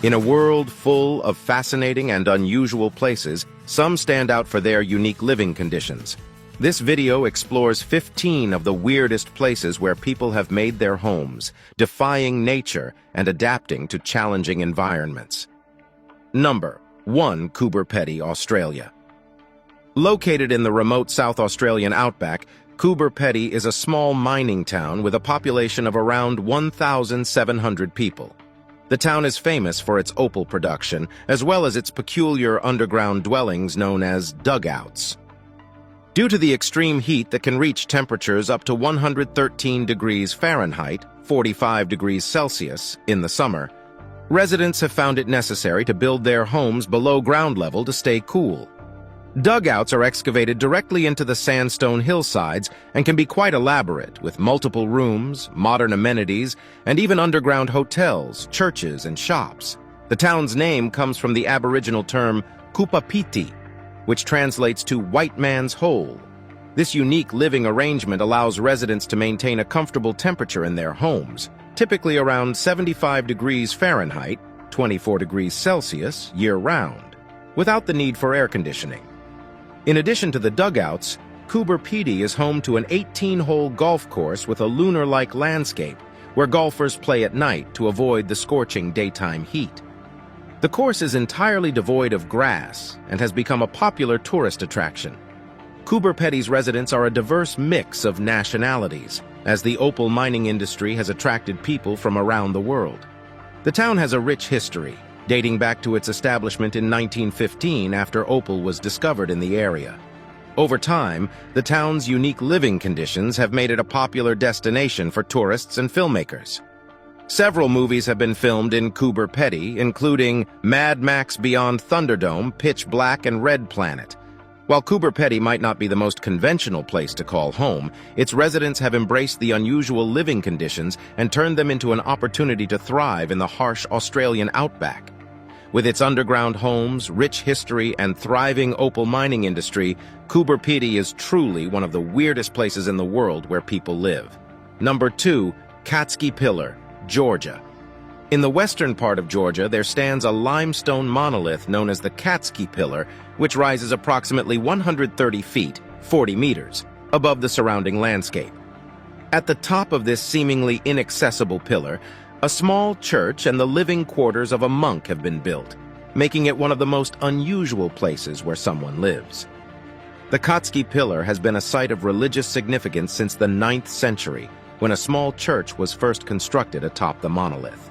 In a world full of fascinating and unusual places, some stand out for their unique living conditions. This video explores 15 of the weirdest places where people have made their homes, defying nature and adapting to challenging environments. Number 1. Coober Pedy, Australia. Located in the remote South Australian outback, Coober Pedy is a small mining town with a population of around 1,700 people. The town is famous for its opal production, as well as its peculiar underground dwellings known as dugouts. Due to the extreme heat that can reach temperatures up to 113 degrees Fahrenheit, 45 degrees Celsius, in the summer, residents have found it necessary to build their homes below ground level to stay cool. Dugouts are excavated directly into the sandstone hillsides and can be quite elaborate, with multiple rooms, modern amenities, and even underground hotels, churches, and shops. The town's name comes from the Aboriginal term kupapiti, which translates to white man's hole. This unique living arrangement allows residents to maintain a comfortable temperature in their homes, typically around 75 degrees Fahrenheit, 24 degrees Celsius, year-round, without the need for air conditioning. In addition to the dugouts, Coober Pedy is home to an 18-hole golf course with a lunar-like landscape where golfers play at night to avoid the scorching daytime heat. The course is entirely devoid of grass and has become a popular tourist attraction. Coober Pedy's residents are a diverse mix of nationalities, as the opal mining industry has attracted people from around the world. The town has a rich history, dating back to its establishment in 1915 after opal was discovered in the area. Over time, the town's unique living conditions have made it a popular destination for tourists and filmmakers. Several movies have been filmed in Coober Pedy, including Mad Max Beyond Thunderdome, Pitch Black, and Red Planet. While Coober Pedy might not be the most conventional place to call home, its residents have embraced the unusual living conditions and turned them into an opportunity to thrive in the harsh Australian outback. With its underground homes, rich history, and thriving opal mining industry, Coober Pedy is truly one of the weirdest places in the world where people live. Number 2. Catski Pillar, Georgia. In the western part of Georgia, there stands a limestone monolith known as the Catski Pillar, which rises approximately 130 feet, 40 meters, above the surrounding landscape. At the top of this seemingly inaccessible pillar, a small church and the living quarters of a monk have been built, making it one of the most unusual places where someone lives. The Catski Pillar has been a site of religious significance since the 9th century, when a small church was first constructed atop the monolith.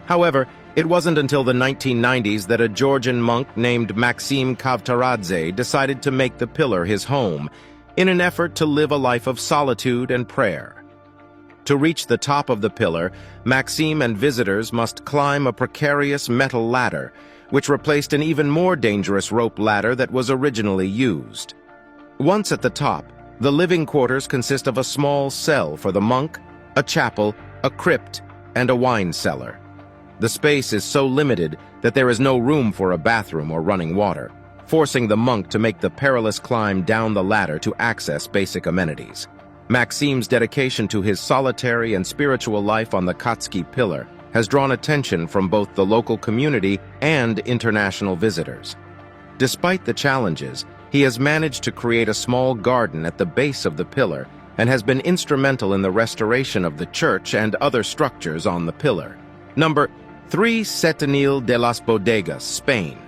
However, it wasn't until the 1990s that a Georgian monk named Maxim Kavtaradze decided to make the pillar his home, in an effort to live a life of solitude and prayer. To reach the top of the pillar, Maxim and visitors must climb a precarious metal ladder, which replaced an even more dangerous rope ladder that was originally used. Once at the top, the living quarters consist of a small cell for the monk, a chapel, a crypt, and a wine cellar. The space is so limited that there is no room for a bathroom or running water, forcing the monk to make the perilous climb down the ladder to access basic amenities. Maxim's dedication to his solitary and spiritual life on the Catski Pillar has drawn attention from both the local community and international visitors. Despite the challenges, he has managed to create a small garden at the base of the pillar and has been instrumental in the restoration of the church and other structures on the pillar. Number 3. Setenil de las Bodegas, Spain.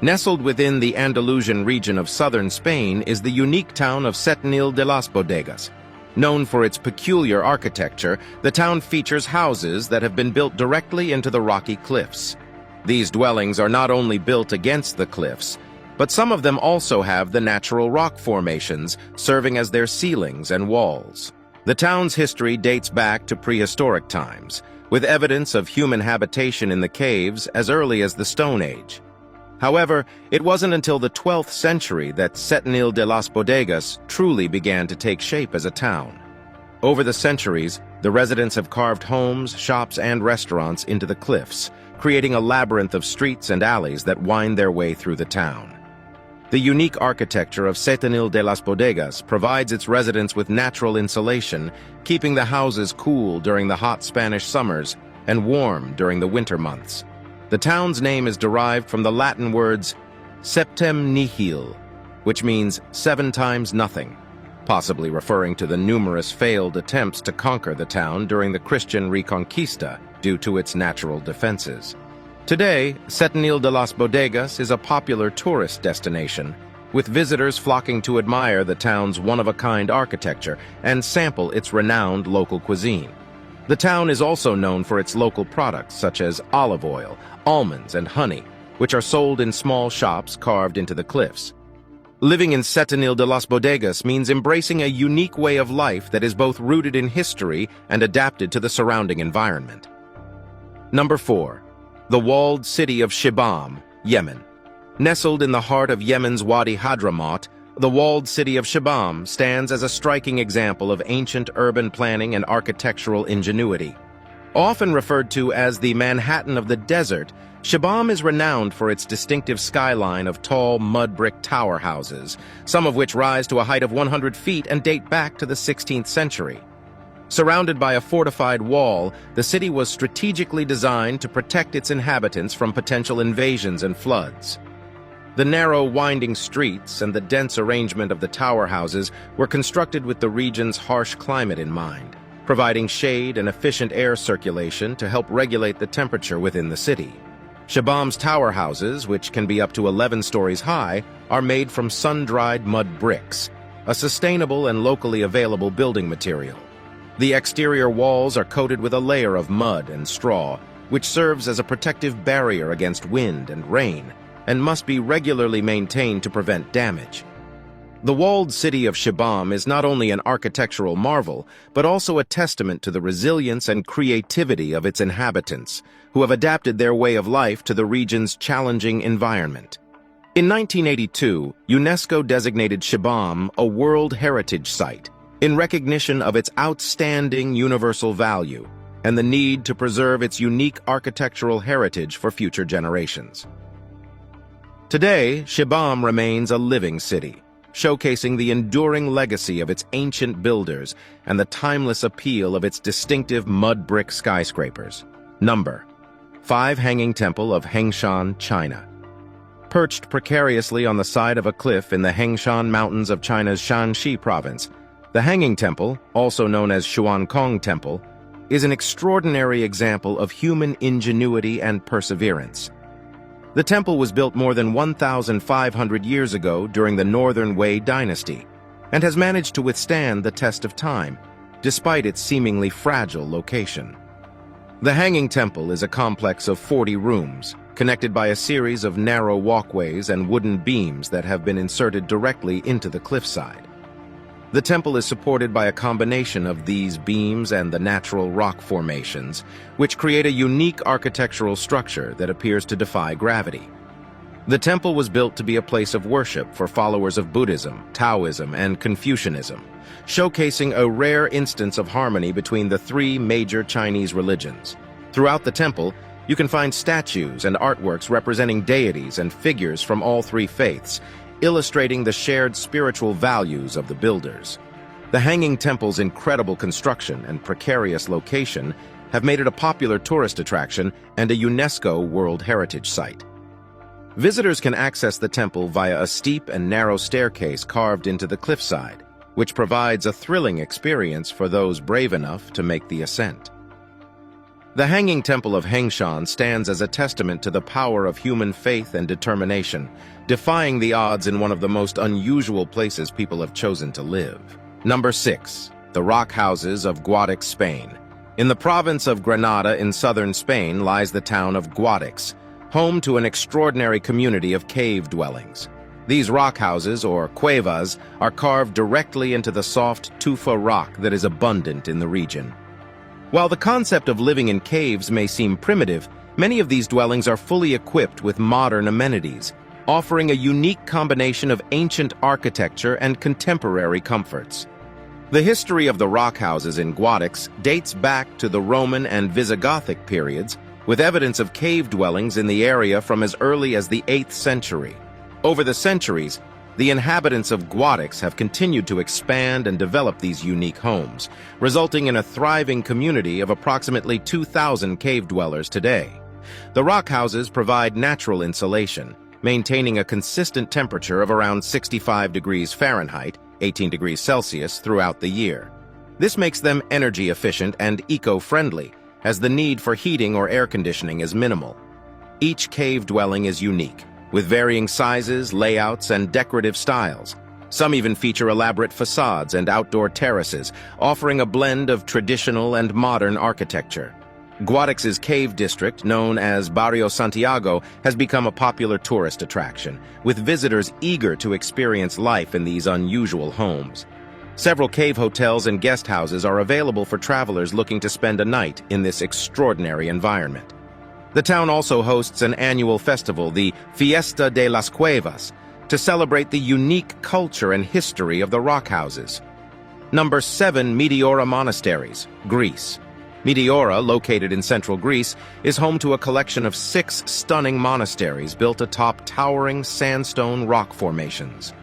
Nestled within the Andalusian region of southern Spain is the unique town of Setenil de las Bodegas. Known for its peculiar architecture, the town features houses that have been built directly into the rocky cliffs. These dwellings are not only built against the cliffs, but some of them also have the natural rock formations serving as their ceilings and walls. The town's history dates back to prehistoric times, with evidence of human habitation in the caves as early as the Stone Age. However, it wasn't until the 12th century that Setenil de las Bodegas truly began to take shape as a town. Over the centuries, the residents have carved homes, shops, and restaurants into the cliffs, creating a labyrinth of streets and alleys that wind their way through the town. The unique architecture of Setenil de las Bodegas provides its residents with natural insulation, keeping the houses cool during the hot Spanish summers and warm during the winter months. The town's name is derived from the Latin words septem nihil, which means 7 times nothing, possibly referring to the numerous failed attempts to conquer the town during the Christian Reconquista due to its natural defenses. Today, Setenil de las Bodegas is a popular tourist destination, with visitors flocking to admire the town's one-of-a-kind architecture and sample its renowned local cuisine. The town is also known for its local products such as olive oil, almonds, and honey, which are sold in small shops carved into the cliffs. Living in Setenil de las Bodegas means embracing a unique way of life that is both rooted in history and adapted to the surrounding environment. Number 4. The walled city of Shibam, Yemen. Nestled in the heart of Yemen's Wadi Hadramaut, the walled city of Shibam stands as a striking example of ancient urban planning and architectural ingenuity. Often referred to as the Manhattan of the desert, Shibam is renowned for its distinctive skyline of tall mud brick tower houses, some of which rise to a height of 100 feet and date back to the 16th century. Surrounded by a fortified wall, the city was strategically designed to protect its inhabitants from potential invasions and floods. The narrow, winding streets and the dense arrangement of the tower houses were constructed with the region's harsh climate in mind, providing shade and efficient air circulation to help regulate the temperature within the city. Shibam's tower houses, which can be up to 11 stories high, are made from sun-dried mud bricks, a sustainable and locally available building material. The exterior walls are coated with a layer of mud and straw, which serves as a protective barrier against wind and rain, and must be regularly maintained to prevent damage. The walled city of Shibam is not only an architectural marvel, but also a testament to the resilience and creativity of its inhabitants, who have adapted their way of life to the region's challenging environment. In 1982, UNESCO designated Shibam a World Heritage Site, in recognition of its outstanding universal value and the need to preserve its unique architectural heritage for future generations. Today, Shibam remains a living city, showcasing the enduring legacy of its ancient builders and the timeless appeal of its distinctive mud brick skyscrapers. Number 5. Hanging Temple of Hengshan, China. Perched precariously on the side of a cliff in the Hengshan Mountains of China's Shanxi province, the Hanging Temple, also known as Xuankong Temple, is an extraordinary example of human ingenuity and perseverance. The temple was built more than 1,500 years ago during the Northern Wei dynasty and has managed to withstand the test of time, despite its seemingly fragile location. The Hanging Temple is a complex of 40 rooms, connected by a series of narrow walkways and wooden beams that have been inserted directly into the cliffside. The temple is supported by a combination of these beams and the natural rock formations, which create a unique architectural structure that appears to defy gravity. The temple was built to be a place of worship for followers of Buddhism, Taoism, and Confucianism, showcasing a rare instance of harmony between the 3 major Chinese religions. Throughout the temple, you can find statues and artworks representing deities and figures from all 3 faiths, illustrating the shared spiritual values of the builders. The Hanging Temple's incredible construction and precarious location have made it a popular tourist attraction and a UNESCO World Heritage Site. Visitors can access the temple via a steep and narrow staircase carved into the cliffside, which provides a thrilling experience for those brave enough to make the ascent. The Hanging Temple of Hengshan stands as a testament to the power of human faith and determination, defying the odds in one of the most unusual places people have chosen to live. Number 6. The Rock Houses of Guadix, Spain. In the province of Granada in southern Spain lies the town of Guadix, home to an extraordinary community of cave dwellings. These rock houses, or cuevas, are carved directly into the soft tufa rock that is abundant in the region. While the concept of living in caves may seem primitive, many of these dwellings are fully equipped with modern amenities, offering a unique combination of ancient architecture and contemporary comforts. The history of the rock houses in Guadix dates back to the Roman and Visigothic periods, with evidence of cave dwellings in the area from as early as the 8th century. Over the centuries, the inhabitants of Guadix have continued to expand and develop these unique homes, resulting in a thriving community of approximately 2,000 cave dwellers today. The rock houses provide natural insulation, maintaining a consistent temperature of around 65 degrees Fahrenheit, 18 degrees Celsius, throughout the year. This makes them energy efficient and eco-friendly, as the need for heating or air conditioning is minimal. Each cave dwelling is unique, with varying sizes, layouts, and decorative styles. Some even feature elaborate facades and outdoor terraces, offering a blend of traditional and modern architecture. Guadix's cave district, known as Barrio Santiago, has become a popular tourist attraction, with visitors eager to experience life in these unusual homes. Several cave hotels and guest houses are available for travelers looking to spend a night in this extraordinary environment. The town also hosts an annual festival, the Fiesta de las Cuevas, to celebrate the unique culture and history of the rock houses. Number 7. Meteora Monasteries, Greece. Meteora, located in central Greece, is home to a collection of 6 stunning monasteries built atop towering sandstone rock formations.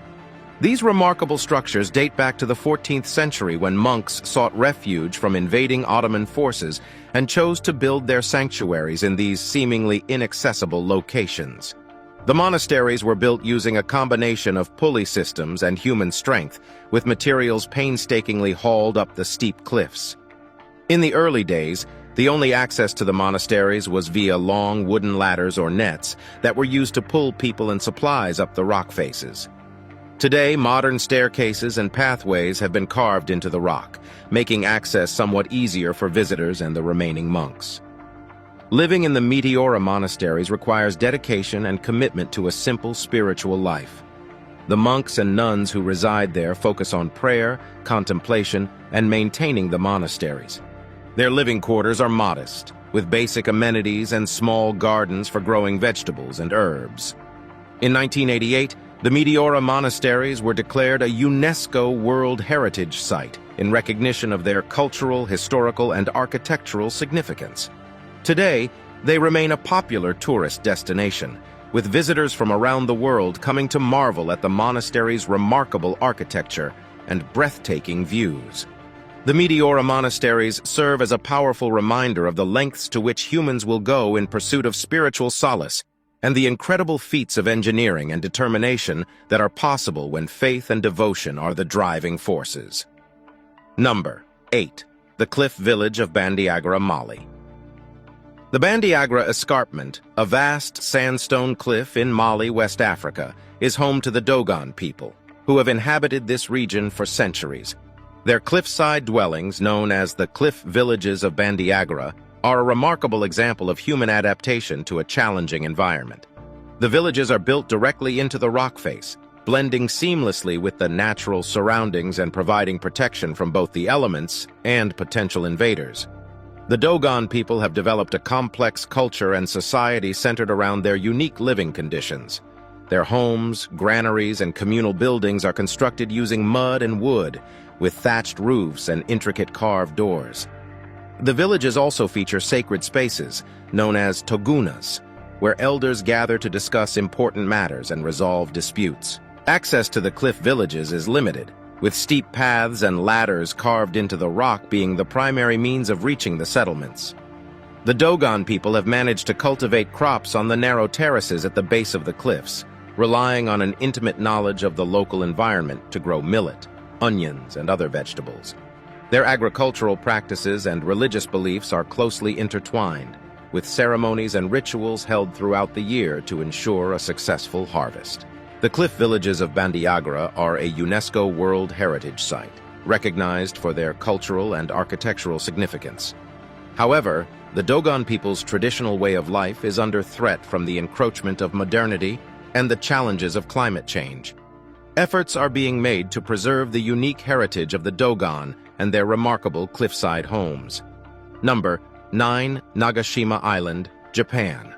These remarkable structures date back to the 14th century when monks sought refuge from invading Ottoman forces and chose to build their sanctuaries in these seemingly inaccessible locations. The monasteries were built using a combination of pulley systems and human strength, with materials painstakingly hauled up the steep cliffs. In the early days, the only access to the monasteries was via long wooden ladders or nets that were used to pull people and supplies up the rock faces. Today, modern staircases and pathways have been carved into the rock, making access somewhat easier for visitors and the remaining monks. Living in the Meteora monasteries requires dedication and commitment to a simple spiritual life. The monks and nuns who reside there focus on prayer, contemplation, and maintaining the monasteries. Their living quarters are modest, with basic amenities and small gardens for growing vegetables and herbs. In 1988, the Meteora monasteries were declared a UNESCO World Heritage Site in recognition of their cultural, historical, and architectural significance. Today, they remain a popular tourist destination, with visitors from around the world coming to marvel at the monastery's remarkable architecture and breathtaking views. The Meteora monasteries serve as a powerful reminder of the lengths to which humans will go in pursuit of spiritual solace and the incredible feats of engineering and determination that are possible when faith and devotion are the driving forces. Number 8. The Cliff Village of Bandiagra, Mali. The Bandiagra Escarpment, a vast sandstone cliff in Mali, West Africa, is home to the Dogon people, who have inhabited this region for centuries. Their cliffside dwellings, known as the Cliff Villages of Bandiagra, are a remarkable example of human adaptation to a challenging environment. The villages are built directly into the rock face, blending seamlessly with the natural surroundings and providing protection from both the elements and potential invaders. The Dogon people have developed a complex culture and society centered around their unique living conditions. Their homes, granaries, and communal buildings are constructed using mud and wood, with thatched roofs and intricate carved doors. The villages also feature sacred spaces, known as togunas, where elders gather to discuss important matters and resolve disputes. Access to the cliff villages is limited, with steep paths and ladders carved into the rock being the primary means of reaching the settlements. The Dogon people have managed to cultivate crops on the narrow terraces at the base of the cliffs, relying on an intimate knowledge of the local environment to grow millet, onions, and other vegetables. Their agricultural practices and religious beliefs are closely intertwined, with ceremonies and rituals held throughout the year to ensure a successful harvest. The cliff villages of Bandiagra are a UNESCO World Heritage Site, recognized for their cultural and architectural significance. However, the Dogon people's traditional way of life is under threat from the encroachment of modernity and the challenges of climate change. Efforts are being made to preserve the unique heritage of the Dogon and their remarkable cliffside homes. Number 9. Nagashima Island, Japan.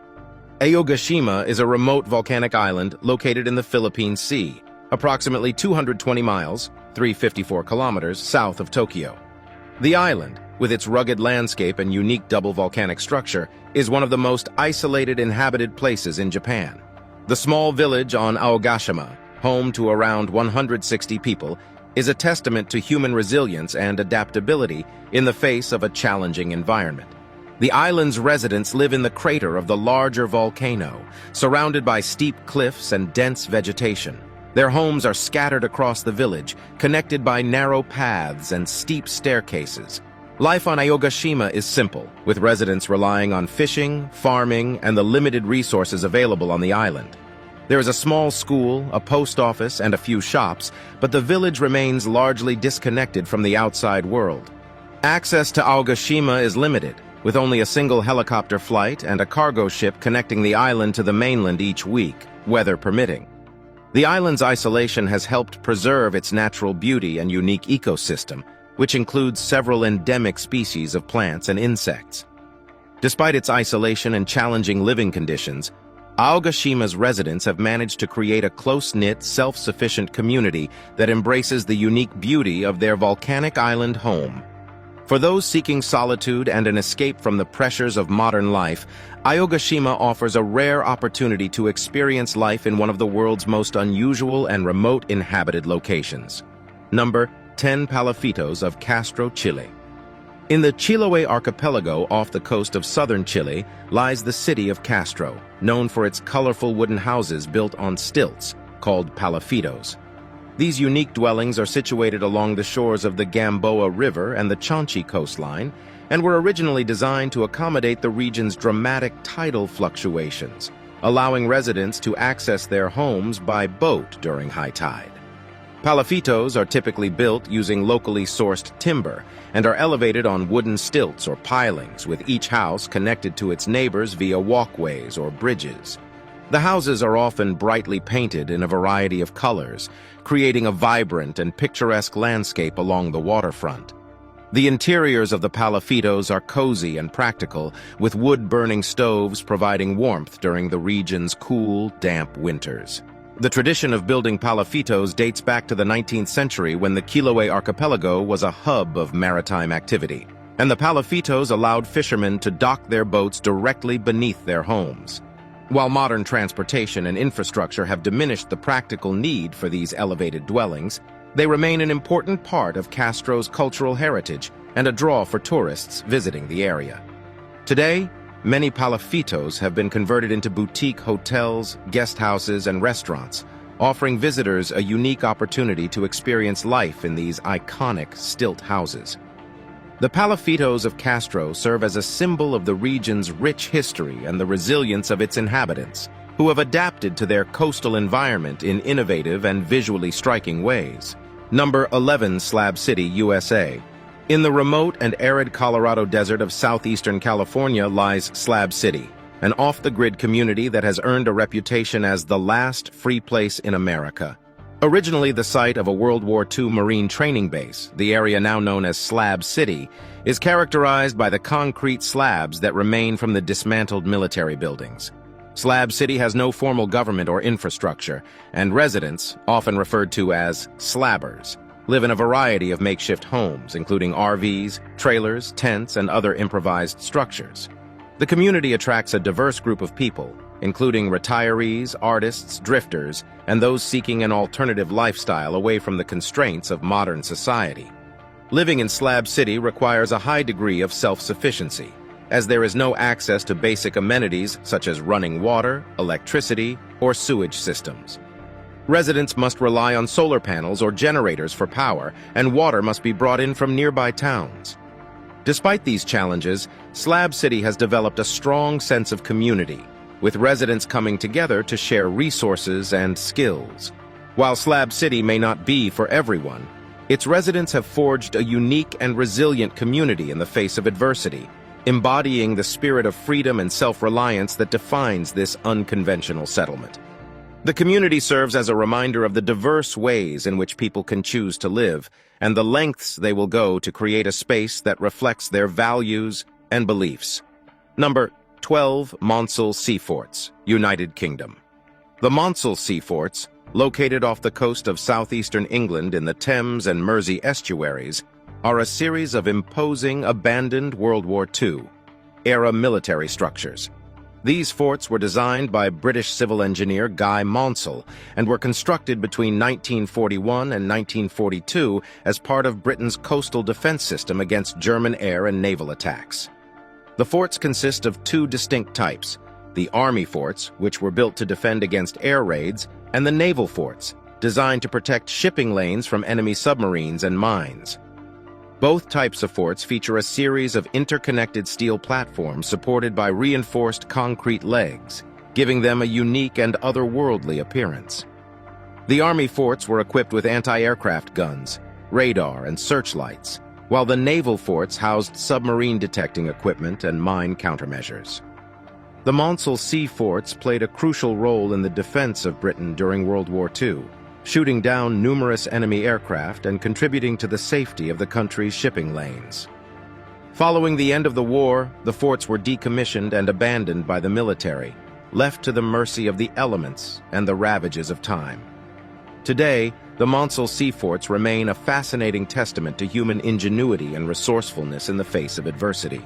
Aogashima is a remote volcanic island located in the Philippine Sea, approximately 220 miles, 354 kilometers, south of Tokyo. The island, with its rugged landscape and unique double volcanic structure, is one of the most isolated inhabited places in Japan. The small village on Aogashima, home to around 160 people, is a testament to human resilience and adaptability in the face of a challenging environment. The island's residents live in the crater of the larger volcano, surrounded by steep cliffs and dense vegetation. Their homes are scattered across the village, connected by narrow paths and steep staircases. Life on Aogashima is simple, with residents relying on fishing, farming, and the limited resources available on the island. There is a small school, a post office, and a few shops, but the village remains largely disconnected from the outside world. Access to Aogashima is limited, with only a single helicopter flight and a cargo ship connecting the island to the mainland each week, weather permitting. The island's isolation has helped preserve its natural beauty and unique ecosystem, which includes several endemic species of plants and insects. Despite its isolation and challenging living conditions, Aogashima's residents have managed to create a close-knit, self-sufficient community that embraces the unique beauty of their volcanic island home. For those seeking solitude and an escape from the pressures of modern life, Aogashima offers a rare opportunity to experience life in one of the world's most unusual and remote inhabited locations. Number 10 Palafitos of Castro, Chile. In the Chiloé archipelago off the coast of southern Chile lies the city of Castro, known for its colorful wooden houses built on stilts, called palafitos. These unique dwellings are situated along the shores of the Gamboa River and the Chanchi coastline, and were originally designed to accommodate the region's dramatic tidal fluctuations, allowing residents to access their homes by boat during high tide. Palafitos are typically built using locally sourced timber and are elevated on wooden stilts or pilings, with each house connected to its neighbors via walkways or bridges. The houses are often brightly painted in a variety of colors, creating a vibrant and picturesque landscape along the waterfront. The interiors of the palafitos are cozy and practical, with wood-burning stoves providing warmth during the region's cool, damp winters. The tradition of building palafitos dates back to the 19th century when the Chiloé archipelago was a hub of maritime activity, and the palafitos allowed fishermen to dock their boats directly beneath their homes. While modern transportation and infrastructure have diminished the practical need for these elevated dwellings, they remain an important part of Castro's cultural heritage and a draw for tourists visiting the area. Today, many palafitos have been converted into boutique hotels, guest houses, and restaurants, offering visitors a unique opportunity to experience life in these iconic stilt houses. The palafitos of Castro serve as a symbol of the region's rich history and the resilience of its inhabitants, who have adapted to their coastal environment in innovative and visually striking ways. Number 11 Slab City, USA. In the remote and arid Colorado desert of southeastern California lies Slab City, an off-the-grid community that has earned a reputation as the last free place in America. Originally the site of a World War II Marine training base, the area now known as Slab City is characterized by the concrete slabs that remain from the dismantled military buildings. Slab City has no formal government or infrastructure, and residents, often referred to as slabbers, live in a variety of makeshift homes, including RVs, trailers, tents, and other improvised structures. The community attracts a diverse group of people, including retirees, artists, drifters, and those seeking an alternative lifestyle away from the constraints of modern society. Living in Slab City requires a high degree of self-sufficiency, as there is no access to basic amenities such as running water, electricity, or sewage systems. Residents must rely on solar panels or generators for power, and water must be brought in from nearby towns. Despite these challenges, Slab City has developed a strong sense of community, with residents coming together to share resources and skills. While Slab City may not be for everyone, its residents have forged a unique and resilient community in the face of adversity, embodying the spirit of freedom and self-reliance that defines this unconventional settlement. The community serves as a reminder of the diverse ways in which people can choose to live, and the lengths they will go to create a space that reflects their values and beliefs. Number 12 Monsal Sea Forts, United Kingdom. The Monsal Sea Forts, located off the coast of southeastern England in the Thames and Mersey estuaries, are a series of imposing, abandoned World War II-era military structures. These forts were designed by British civil engineer Guy Monsell and were constructed between 1941 and 1942 as part of Britain's coastal defense system against German air and naval attacks. The forts consist of two distinct types: the army forts, which were built to defend against air raids, and the naval forts, designed to protect shipping lanes from enemy submarines and mines. Both types of forts feature a series of interconnected steel platforms supported by reinforced concrete legs, giving them a unique and otherworldly appearance. The army forts were equipped with anti-aircraft guns, radar, and searchlights, while the naval forts housed submarine detecting equipment and mine countermeasures. The Monsal Sea forts played a crucial role in the defense of Britain during World War II, shooting down numerous enemy aircraft and contributing to the safety of the country's shipping lanes. Following the end of the war, the forts were decommissioned and abandoned by the military, left to the mercy of the elements and the ravages of time. Today, the Monsal Sea forts remain a fascinating testament to human ingenuity and resourcefulness in the face of adversity.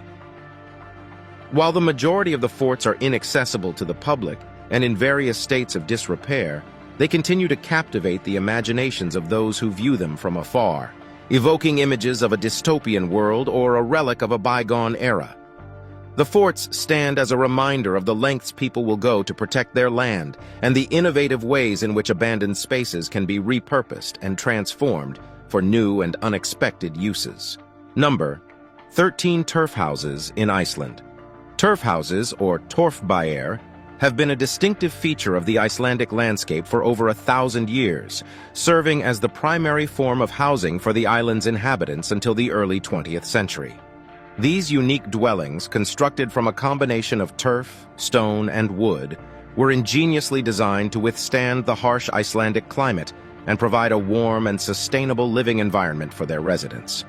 While the majority of the forts are inaccessible to the public and in various states of disrepair, they continue to captivate the imaginations of those who view them from afar, evoking images of a dystopian world or a relic of a bygone era. The forts stand as a reminder of the lengths people will go to protect their land and the innovative ways in which abandoned spaces can be repurposed and transformed for new and unexpected uses. Number 13 turf houses in Iceland. Turf houses, or torfbæir, have been a distinctive feature of the Icelandic landscape for over 1,000 years, serving as the primary form of housing for the island's inhabitants until the early 20th century. These unique dwellings, constructed from a combination of turf, stone, and wood, were ingeniously designed to withstand the harsh Icelandic climate and provide a warm and sustainable living environment for their residents.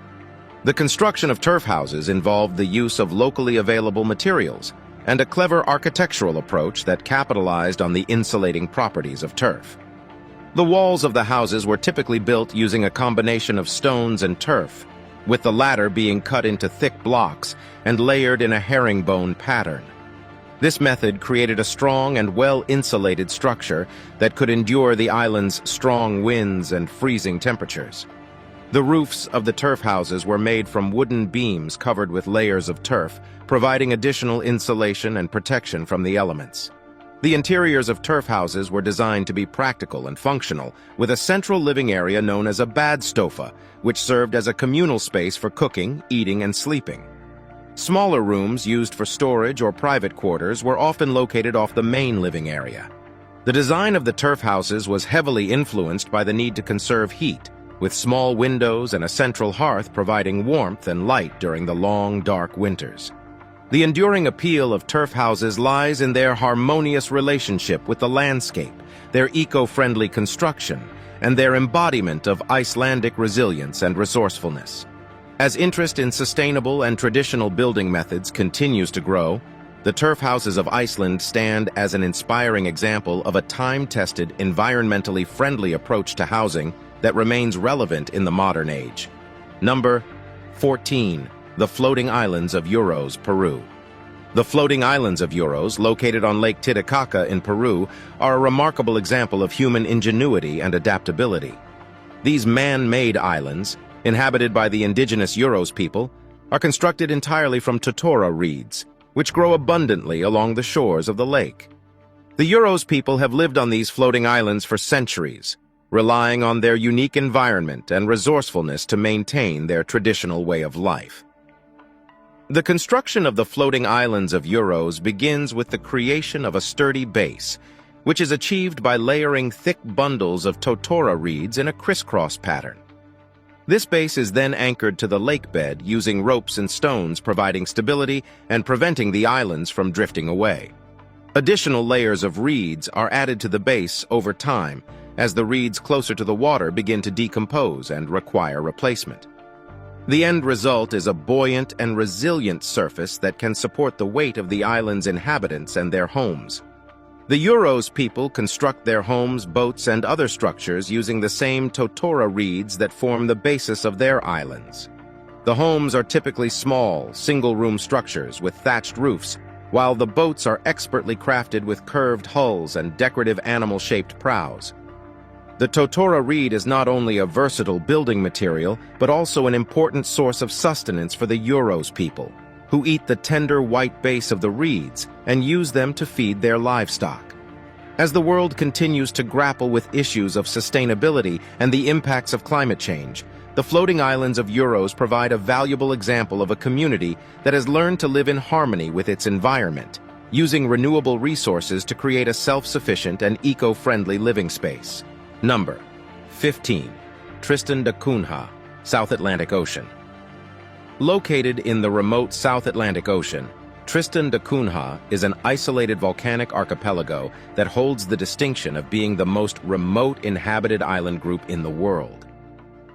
The construction of turf houses involved the use of locally available materials and a clever architectural approach that capitalized on the insulating properties of turf. The walls of the houses were typically built using a combination of stones and turf, with the latter being cut into thick blocks and layered in a herringbone pattern. This method created a strong and well-insulated structure that could endure the island's strong winds and freezing temperatures. The roofs of the turf houses were made from wooden beams covered with layers of turf, providing additional insulation and protection from the elements. The interiors of turf houses were designed to be practical and functional, with a central living area known as a badstofa, which served as a communal space for cooking, eating, and sleeping. Smaller rooms used for storage or private quarters were often located off the main living area. The design of the turf houses was heavily influenced by the need to conserve heat, with small windows and a central hearth providing warmth and light during the long, dark winters. The enduring appeal of turf houses lies in their harmonious relationship with the landscape, their eco-friendly construction, and their embodiment of Icelandic resilience and resourcefulness. As interest in sustainable and traditional building methods continues to grow, the turf houses of Iceland stand as an inspiring example of a time-tested, environmentally friendly approach to housing that remains relevant in the modern age. Number 14. The Floating Islands of Uros, Peru. The floating islands of Uros, located on Lake Titicaca in Peru, are a remarkable example of human ingenuity and adaptability. These man-made islands, inhabited by the indigenous Uros people, are constructed entirely from totora reeds, which grow abundantly along the shores of the lake. The Uros people have lived on these floating islands for centuries, relying on their unique environment and resourcefulness to maintain their traditional way of life. The construction of the floating islands of Uros begins with the creation of a sturdy base, which is achieved by layering thick bundles of totora reeds in a crisscross pattern. This base is then anchored to the lake bed using ropes and stones, providing stability and preventing the islands from drifting away. Additional layers of reeds are added to the base over time, as the reeds closer to the water begin to decompose and require replacement. The end result is a buoyant and resilient surface that can support the weight of the island's inhabitants and their homes. The Uros people construct their homes, boats, and other structures using the same totora reeds that form the basis of their islands. The homes are typically small, single-room structures with thatched roofs, while the boats are expertly crafted with curved hulls and decorative animal-shaped prows. The totora reed is not only a versatile building material, but also an important source of sustenance for the Uros people, who eat the tender white base of the reeds and use them to feed their livestock. As the world continues to grapple with issues of sustainability and the impacts of climate change, the floating islands of Euros provide a valuable example of a community that has learned to live in harmony with its environment, using renewable resources to create a self-sufficient and eco-friendly living space. Number 15. Tristan da Cunha, South Atlantic Ocean. Located in the remote South Atlantic Ocean, Tristan da Cunha is an isolated volcanic archipelago that holds the distinction of being the most remote inhabited island group in the world.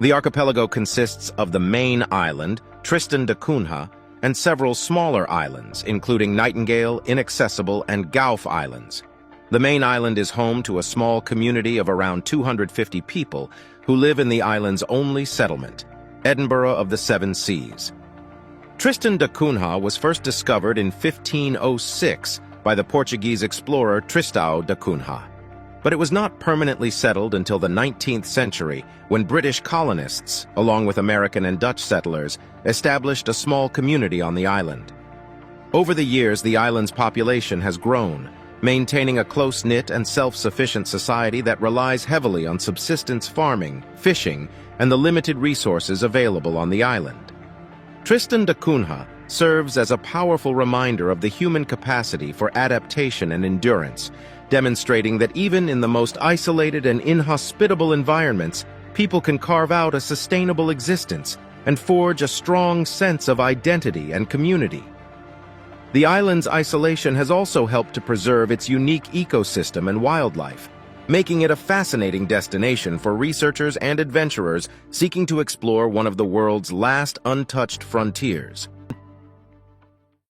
The archipelago consists of the main island, Tristan da Cunha, and several smaller islands, including Nightingale, Inaccessible, and Gulf Islands. The main island is home to a small community of around 250 people who live in the island's only settlement, Edinburgh of the Seven Seas. Tristan da Cunha was first discovered in 1506 by the Portuguese explorer Tristão da Cunha, but it was not permanently settled until the 19th century when British colonists, along with American and Dutch settlers, established a small community on the island. Over the years, the island's population has grown, maintaining a close-knit and self-sufficient society that relies heavily on subsistence farming, fishing, and the limited resources available on the island. Tristan da Cunha serves as a powerful reminder of the human capacity for adaptation and endurance, demonstrating that even in the most isolated and inhospitable environments, people can carve out a sustainable existence and forge a strong sense of identity and community. The island's isolation has also helped to preserve its unique ecosystem and wildlife, making it a fascinating destination for researchers and adventurers seeking to explore one of the world's last untouched frontiers.